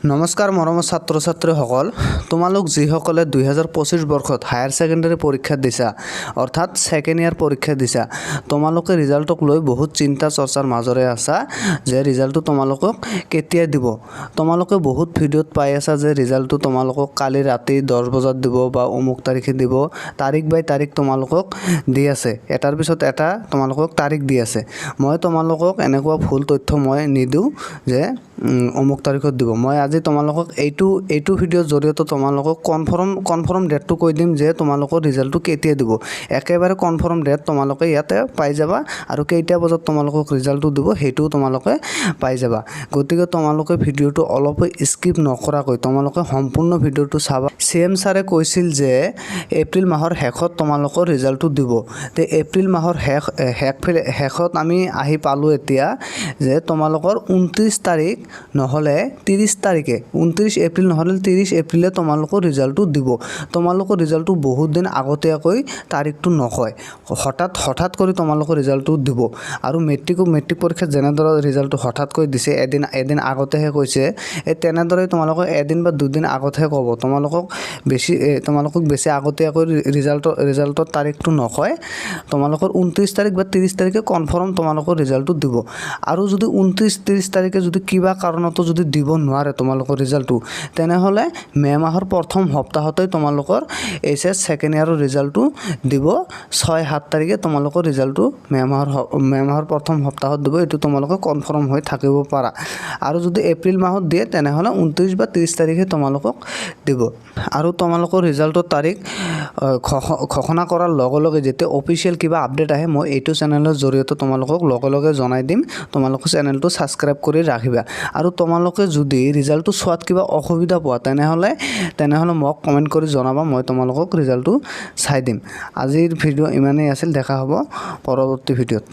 নমস্কাৰ মৰমৰ ছাত্ৰ ছাত্ৰীসকল, তোমালোক যিসকলে 2025 বৰ্ষত হায়াৰ ছেকেণ্ডাৰী পৰীক্ষা দিছা অৰ্থাৎ ছেকেণ্ড ইয়াৰ পৰীক্ষা দিছা, তোমালোকে ৰিজাল্টক লৈ বহুত চিন্তা চৰ্চাৰ মাজৰে আছা যে ৰিজাল্টটো তোমালোকক কেতিয়া দিব। তোমালোকে বহুত ভিডিঅ'ত পাই আছা যে ৰিজাল্টটো তোমালোকক কালি ৰাতি 10 বজাত দিব বা অমুক তাৰিখে দিব, তাৰিখ বাই তাৰিখ তোমালোকক দি আছে, এটাৰ পিছত এটা তোমালোকক তাৰিখ দি আছে। মই তোমালোকক এনেকুৱা ভুল তথ্য মই নিদিওঁ যে অমুক তাৰিখত দিব। মই আজি তোমালোকক এইটো ভিডিঅ'ৰ জৰিয়তে তোমালোকক কনফাৰ্ম ডেটটো কৈ দিম যে তোমালোকৰ ৰিজাল্টটো কেতিয়া দিব। একেবাৰে কনফাৰ্ম ডেট তোমালোকে ইয়াতে পাই যাবা আৰু কেইটা বজাত তোমালোকক ৰিজাল্টটো দিব সেইটোও তোমালোকে পাই যাবা। গতিকে তোমালোকে ভিডিঅ'টো অলপ স্কিপ নকৰাকৈ তোমালোকে সম্পূৰ্ণ ভিডিঅ'টো চাবা। CM ছাৰে কৈছিল যে এপ্ৰিল মাহৰ শেষত তোমালোকৰ ৰিজাল্টটো দিব। তে এপ্ৰিল মাহৰ শেষত আমি আহি পালোঁ এতিয়া যে তোমালোকৰ 29 তাৰিখ নহ'লে 30 তাৰিখে, 29 এপ্ৰিল নহ'লে 30 এপ্ৰিলে তোমালোকৰ ৰিজাল্টটো দিব। তোমালোকৰ ৰিজাল্টটো বহুত দিন আগতীয়াকৈ তাৰিখটো নকয়, হঠাৎ কৰি তোমালোকৰ ৰিজাল্টটো দিব। আৰু মেট্ৰিক পৰীক্ষাত যেনেদৰে ৰিজাল্টটো হঠাৎকৈ দিছে, এদিন আগতেহে কৈছে, তেনেদৰে তোমালোকক এদিন বা দুদিন আগতহে ক'ব। তোমালোকক বেছি আগতীয়াকৈ ৰিজাল্টৰ তাৰিখটো নকয়। তোমালোকৰ 29 তাৰিখ বা 30 তাৰিখে কনফাৰ্ম তোমালোকৰ ৰিজাল্টটো দিব। আৰু যদি 29-30 তাৰিখে যদি কিবা কাৰণতো যদি দিব নোৱাৰে তোমালোকৰ ৰিজাল্টটো, তেনেহ'লে মে' মাহৰ প্ৰথম সপ্তাহতেই তোমালোকৰ HS ছেকেণ্ড ইয়াৰৰ ৰিজাল্টটো দিব। 6-7 তাৰিখে তোমালোকৰ ৰিজাল্টটো মে' মাহৰ প্ৰথম সপ্তাহত দিব। এইটো তোমালোকে কনফাৰ্ম হৈ থাকিব পাৰা। আৰু যদি এপ্ৰিল মাহত দিয়ে তেনেহ'লে 29 বা 30 তাৰিখে তোমালোকক দিব। আৰু তোমালোকৰ ৰিজাল্টৰ তাৰিখ ঘোষণা কৰাৰ লগে লগে যেতিয়া অফিচিয়েল কিবা আপডেট আহে, মই এইটো চেনেলৰ জৰিয়তে তোমালোকক লগে লগে জনাই দিম। তোমালোকে চেনেলটো ছাবস্ক্ৰাইব কৰি ৰাখিবা। আৰু তোমালোকে যদি ৰিজাল্টটো চোৱাত কিবা অসুবিধা পোৱা তেনেহ'লে মোক কমেণ্ট কৰি জনাবা, মই তোমালোকক ৰিজাল্টটো চাই দিম। আজিৰ ভিডিঅ' ইমানেই আছিল, দেখা হ'ব পৰৱৰ্তী ভিডিঅ'ত।